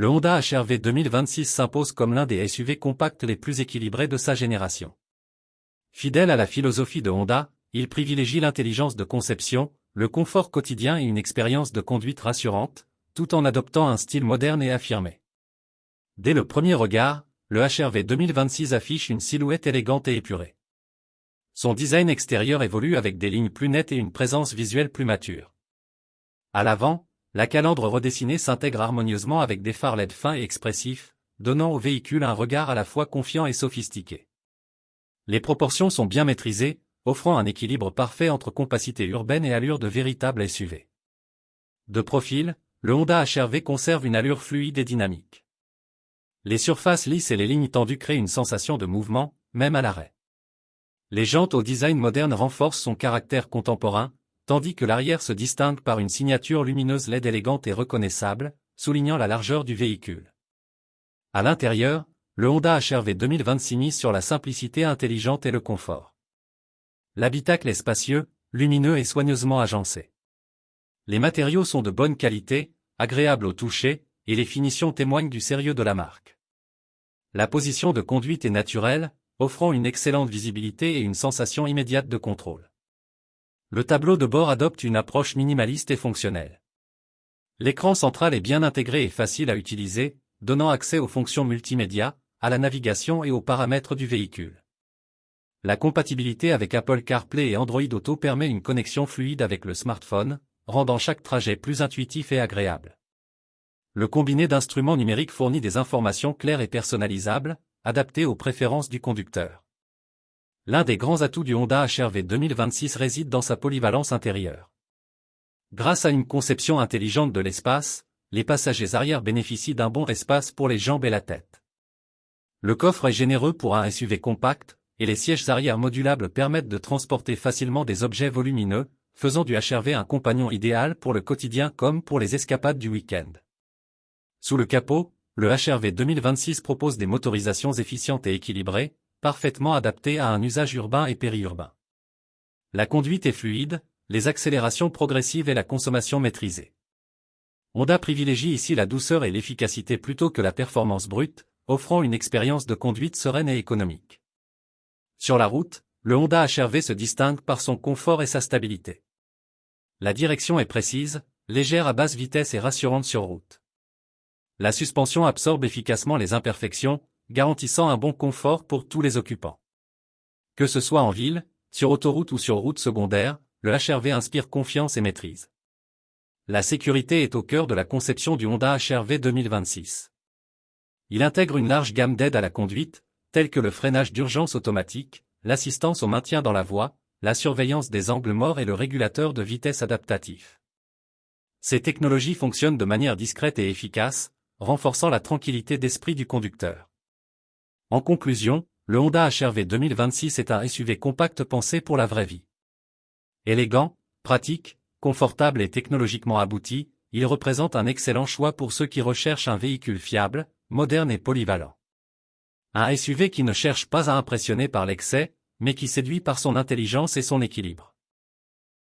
le Honda HR-V 2026 s'impose comme l'un des SUV compacts les plus équilibrés de sa génération. Fidèle à la philosophie de Honda, il privilégie l'intelligence de conception, le confort quotidien et une expérience de conduite rassurante, tout en adoptant un style moderne et affirmé. Dès le premier regard, le HR-V 2026 affiche une silhouette élégante et épurée. Son design extérieur évolue avec des lignes plus nettes et une présence visuelle plus mature. À l'avant, la calandre redessinée s'intègre harmonieusement avec des phares LED fins et expressifs, donnant au véhicule un regard à la fois confiant et sophistiqué. Les proportions sont bien maîtrisées, offrant un équilibre parfait entre compacité urbaine et allure de véritable SUV. De profil, le Honda HR-V conserve une allure fluide et dynamique. Les surfaces lisses et les lignes tendues créent une sensation de mouvement, même à l'arrêt. Les jantes au design moderne renforcent son caractère contemporain, tandis que l'arrière se distingue par une signature lumineuse LED élégante et reconnaissable, soulignant la largeur du véhicule. À l'intérieur, le Honda HR-V 2026 mise sur la simplicité intelligente et le confort. L'habitacle est spacieux, lumineux et soigneusement agencé. Les matériaux sont de bonne qualité, agréables au toucher, et les finitions témoignent du sérieux de la marque. La position de conduite est naturelle, offrant une excellente visibilité et une sensation immédiate de contrôle. Le tableau de bord adopte une approche minimaliste et fonctionnelle. L'écran central est bien intégré et facile à utiliser, donnant accès aux fonctions multimédia, à la navigation et aux paramètres du véhicule. La compatibilité avec Apple CarPlay et Android Auto permet une connexion fluide avec le smartphone, rendant chaque trajet plus intuitif et agréable. Le combiné d'instruments numériques fournit des informations claires et personnalisables, adaptées aux préférences du conducteur. L'un des grands atouts du Honda HR-V 2026 réside dans sa polyvalence intérieure. Grâce à une conception intelligente de l'espace, les passagers arrière bénéficient d'un bon espace pour les jambes et la tête. Le coffre est généreux pour un SUV compact, et les sièges arrière modulables permettent de transporter facilement des objets volumineux, faisant du HR-V un compagnon idéal pour le quotidien comme pour les escapades du week-end. Sous le capot, le HR-V 2026 propose des motorisations efficientes et équilibrées, parfaitement adaptées à un usage urbain et périurbain. La conduite est fluide, les accélérations progressives et la consommation maîtrisée. Honda privilégie ici la douceur et l'efficacité plutôt que la performance brute, offrant une expérience de conduite sereine et économique. Sur la route, le Honda HR-V se distingue par son confort et sa stabilité. La direction est précise, légère à basse vitesse et rassurante sur route. La suspension absorbe efficacement les imperfections, garantissant un bon confort pour tous les occupants. Que ce soit en ville, sur autoroute ou sur route secondaire, le HR-V inspire confiance et maîtrise. La sécurité est au cœur de la conception du Honda HR-V 2026. Il intègre une large gamme d'aides à la conduite, telles que le freinage d'urgence automatique, l'assistance au maintien dans la voie, la surveillance des angles morts et le régulateur de vitesse adaptatif. Ces technologies fonctionnent de manière discrète et efficace, renforçant la tranquillité d'esprit du conducteur. En conclusion, le Honda HR-V 2026 est un SUV compact pensé pour la vraie vie. Élégant, pratique, confortable et technologiquement abouti, il représente un excellent choix pour ceux qui recherchent un véhicule fiable, moderne et polyvalent. Un SUV qui ne cherche pas à impressionner par l'excès, mais qui séduit par son intelligence et son équilibre.